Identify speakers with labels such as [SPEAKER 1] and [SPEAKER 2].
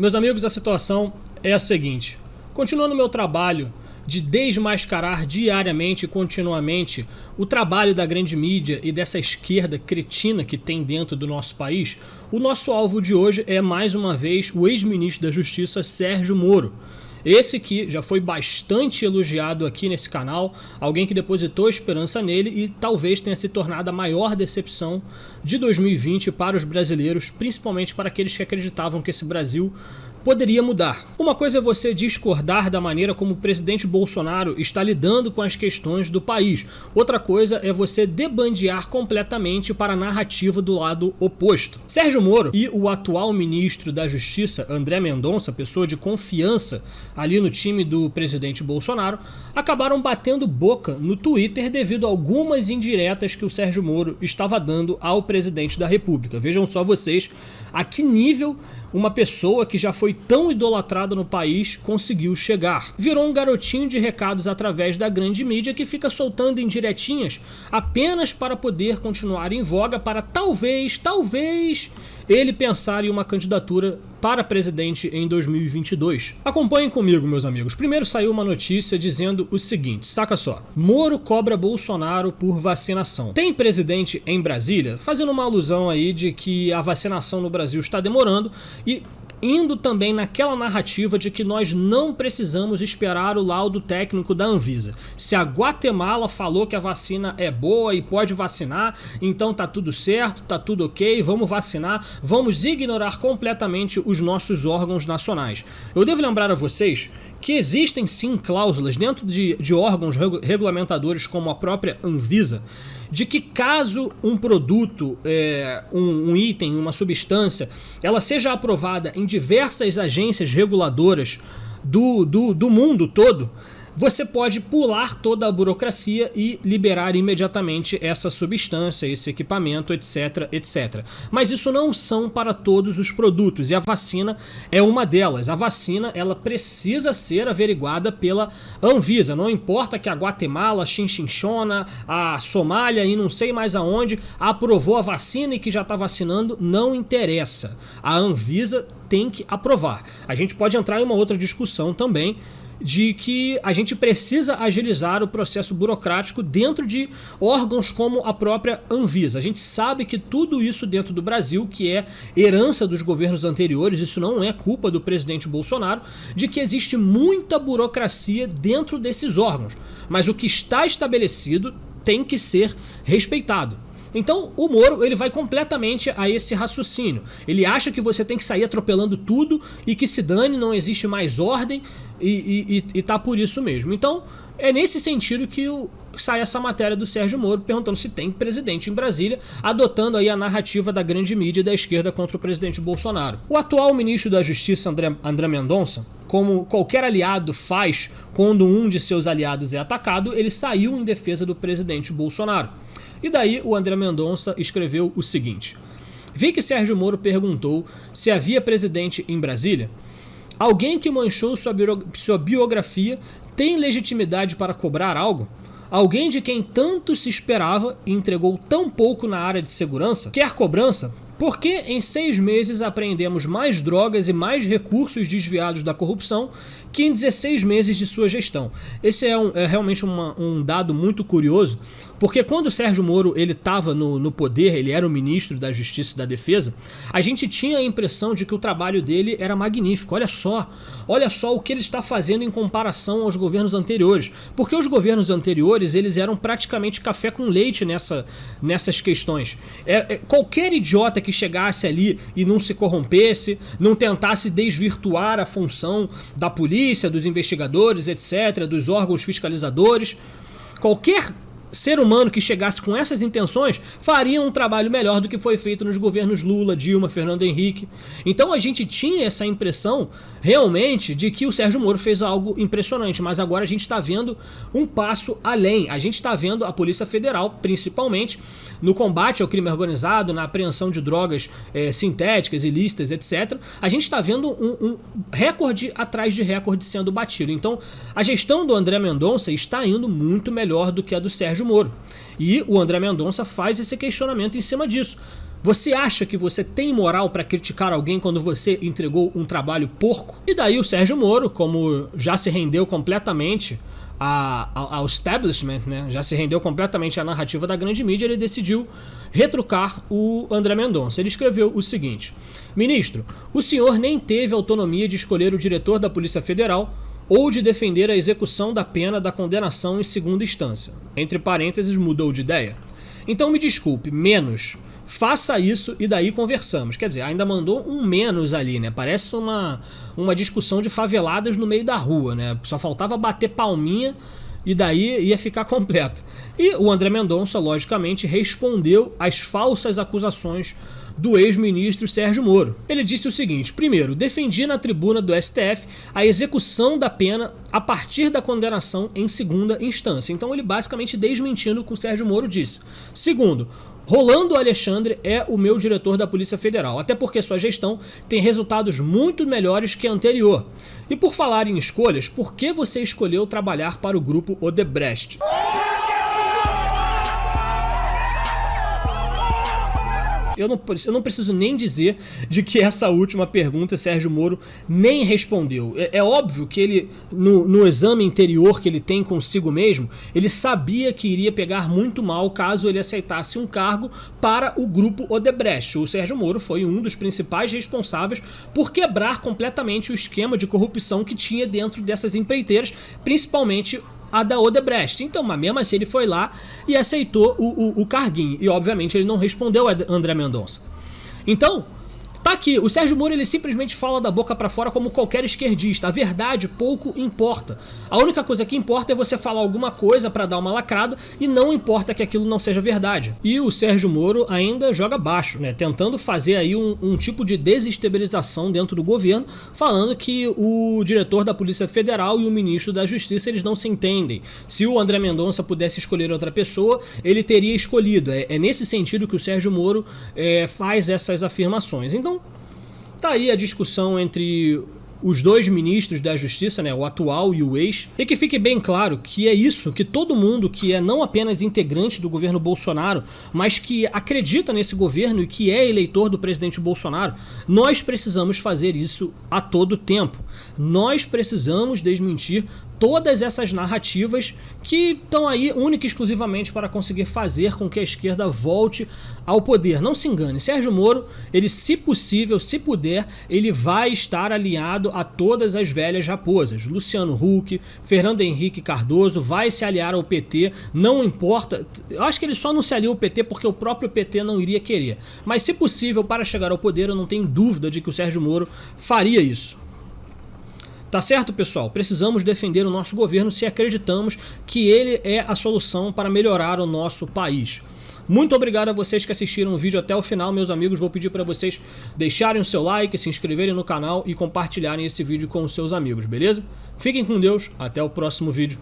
[SPEAKER 1] Meus amigos, a situação é a seguinte. Continuando meu trabalho de desmascarar diariamente e continuamente o trabalho da grande mídia e dessa esquerda cretina que tem dentro do nosso país, o nosso alvo de hoje é mais uma vez o ex-ministro da Justiça Sérgio Moro. Esse que já foi bastante elogiado aqui nesse canal, alguém que depositou esperança nele e talvez tenha se tornado a maior decepção de 2020 para os brasileiros, principalmente para aqueles que acreditavam que esse Brasil poderia mudar. Uma coisa é você discordar da maneira como o presidente Bolsonaro está lidando com as questões do país. Outra coisa é você debandear completamente para a narrativa do lado oposto. Sérgio Moro e o atual ministro da Justiça, André Mendonça, pessoa de confiança ali no time do presidente Bolsonaro, acabaram batendo boca no Twitter devido a algumas indiretas que o Sérgio Moro estava dando ao presidente da República. Vejam só vocês a que nível uma pessoa que já foi tão idolatrada no país conseguiu chegar. Virou um garotinho de recados através da grande mídia que fica soltando indiretinhas apenas para poder continuar em voga para talvez ele pensar em uma candidatura para presidente em 2022. Acompanhem comigo, meus amigos. Primeiro saiu uma notícia dizendo o seguinte, saca só. Moro cobra Bolsonaro por vacinação. Tem presidente em Brasília? Fazendo uma alusão aí de que a vacinação no Brasil está demorando e indo também naquela narrativa de que nós não precisamos esperar o laudo técnico da Anvisa. Se a Guatemala falou que a vacina é boa e pode vacinar, então tá tudo certo, tá tudo ok, vamos vacinar, vamos ignorar completamente os nossos órgãos nacionais. Eu devo lembrar a vocês que existem sim cláusulas dentro de órgãos regulamentadores como a própria Anvisa, de que caso um produto, um item, uma substância, ela seja aprovada em diversas agências reguladoras do mundo todo, você pode pular toda a burocracia e liberar imediatamente essa substância, esse equipamento, etc, etc. Mas isso não são para todos os produtos e a vacina é uma delas. A vacina ela precisa ser averiguada pela Anvisa. Não importa que a Guatemala, a Chinchona, a Somália e não sei mais aonde aprovou a vacina e que já está vacinando, não interessa. A Anvisa tem que aprovar. A gente pode entrar em uma outra discussão também de que a gente precisa agilizar o processo burocrático dentro de órgãos como a própria Anvisa. A gente sabe que tudo isso dentro do Brasil, que é herança dos governos anteriores, isso não é culpa do presidente Bolsonaro, de que existe muita burocracia dentro desses órgãos. Mas o que está estabelecido tem que ser respeitado. Então o Moro ele vai completamente a esse raciocínio. Ele acha que você tem que sair atropelando tudo e que se dane, não existe mais ordem e tá por isso mesmo. Então é nesse sentido que sai essa matéria do Sérgio Moro perguntando se tem presidente em Brasília, adotando aí a narrativa da grande mídia da esquerda contra o presidente Bolsonaro. O atual ministro da Justiça, André Mendonça, como qualquer aliado faz quando um de seus aliados é atacado, ele saiu em defesa do presidente Bolsonaro. E daí o André Mendonça escreveu o seguinte: vi que Sérgio Moro perguntou se havia presidente em Brasília. Alguém que manchou sua biografia tem legitimidade para cobrar algo? Alguém de quem tanto se esperava e entregou tão pouco na área de segurança? Quer cobrança? Por que em 6 meses apreendemos mais drogas e mais recursos desviados da corrupção que em 16 meses de sua gestão? Esse é realmente um dado muito curioso, porque quando o Sérgio Moro estava no poder, ele era o ministro da Justiça e da Defesa, a gente tinha a impressão de que o trabalho dele era magnífico. Olha só o que ele está fazendo em comparação aos governos anteriores, porque os governos anteriores eles eram praticamente café com leite nessas questões. Qualquer idiota que chegasse ali e não se corrompesse, não tentasse desvirtuar a função da polícia, dos investigadores, etc., dos órgãos fiscalizadores, qualquer ser humano que chegasse com essas intenções faria um trabalho melhor do que foi feito nos governos Lula, Dilma, Fernando Henrique. Então a gente tinha essa impressão realmente de que o Sérgio Moro fez algo impressionante, mas agora a gente está vendo um passo além. A gente está vendo a Polícia Federal, principalmente no combate ao crime organizado, na apreensão de drogas sintéticas, ilícitas, etc. A gente está vendo um recorde atrás de recorde sendo batido. Então a gestão do André Mendonça está indo muito melhor do que a do Sérgio Moro. E o André Mendonça faz esse questionamento em cima disso. Você acha que você tem moral para criticar alguém quando você entregou um trabalho porco? E daí o Sérgio Moro, como já se rendeu completamente ao establishment, né? Já se rendeu completamente à narrativa da grande mídia, ele decidiu retrucar o André Mendonça. Ele escreveu o seguinte: ministro, o senhor nem teve autonomia de escolher o diretor da Polícia Federal ou de defender a execução da pena da condenação em segunda instância. Entre parênteses, mudou de ideia. Então me desculpe, menos. Faça isso e daí conversamos. Quer dizer, ainda mandou um menos ali, né? Parece uma discussão de faveladas no meio da rua, né? Só faltava bater palminha e daí ia ficar completo. E o André Mendonça, logicamente, respondeu às falsas acusações do ex-ministro Sérgio Moro. Ele disse o seguinte: primeiro, defendi na tribuna do STF a execução da pena a partir da condenação em segunda instância. Então ele basicamente desmentindo o que o Sérgio Moro disse. Segundo, Rolando Alexandre é o meu diretor da Polícia Federal, até porque sua gestão tem resultados muito melhores que a anterior. E por falar em escolhas, por que você escolheu trabalhar para o grupo Odebrecht? Eu não preciso nem dizer de que essa última pergunta Sérgio Moro nem respondeu. É óbvio que ele, no exame interior que ele tem consigo mesmo, ele sabia que iria pegar muito mal caso ele aceitasse um cargo para o grupo Odebrecht. O Sérgio Moro foi um dos principais responsáveis por quebrar completamente o esquema de corrupção que tinha dentro dessas empreiteiras, principalmente a da Odebrecht. Então, mas mesmo assim ele foi lá e aceitou o carguinho. E obviamente ele não respondeu a André Mendonça. Então, tá aqui, o Sérgio Moro ele simplesmente fala da boca pra fora como qualquer esquerdista. A verdade pouco importa. A única coisa que importa é você falar alguma coisa pra dar uma lacrada e não importa que aquilo não seja verdade. E o Sérgio Moro ainda joga baixo, né? Tentando fazer aí um tipo de desestabilização dentro do governo, falando que o diretor da Polícia Federal e o ministro da Justiça eles não se entendem. Se o André Mendonça pudesse escolher outra pessoa, ele teria escolhido. É nesse sentido que o Sérgio Moro faz essas afirmações. Então, tá aí a discussão entre os dois ministros da Justiça, né, o atual e o ex, e que fique bem claro que é isso que todo mundo que é não apenas integrante do governo Bolsonaro, mas que acredita nesse governo e que é eleitor do presidente Bolsonaro, nós precisamos fazer isso a todo tempo. Nós precisamos desmentir todas essas narrativas que estão aí única e exclusivamente para conseguir fazer com que a esquerda volte ao poder. Não se engane, Sérgio Moro, ele se possível, se puder, ele vai estar alinhado a todas as velhas raposas. Luciano Huck, Fernando Henrique Cardoso vai se aliar ao PT, não importa. Eu acho que ele só não se alia ao PT porque o próprio PT não iria querer. Mas se possível, para chegar ao poder, eu não tenho dúvida de que o Sérgio Moro faria isso. Tá certo, pessoal? Precisamos defender o nosso governo se acreditamos que ele é a solução para melhorar o nosso país. Muito obrigado a vocês que assistiram o vídeo até o final, meus amigos. Vou pedir para vocês deixarem o seu like, se inscreverem no canal e compartilharem esse vídeo com os seus amigos, beleza? Fiquem com Deus, até o próximo vídeo.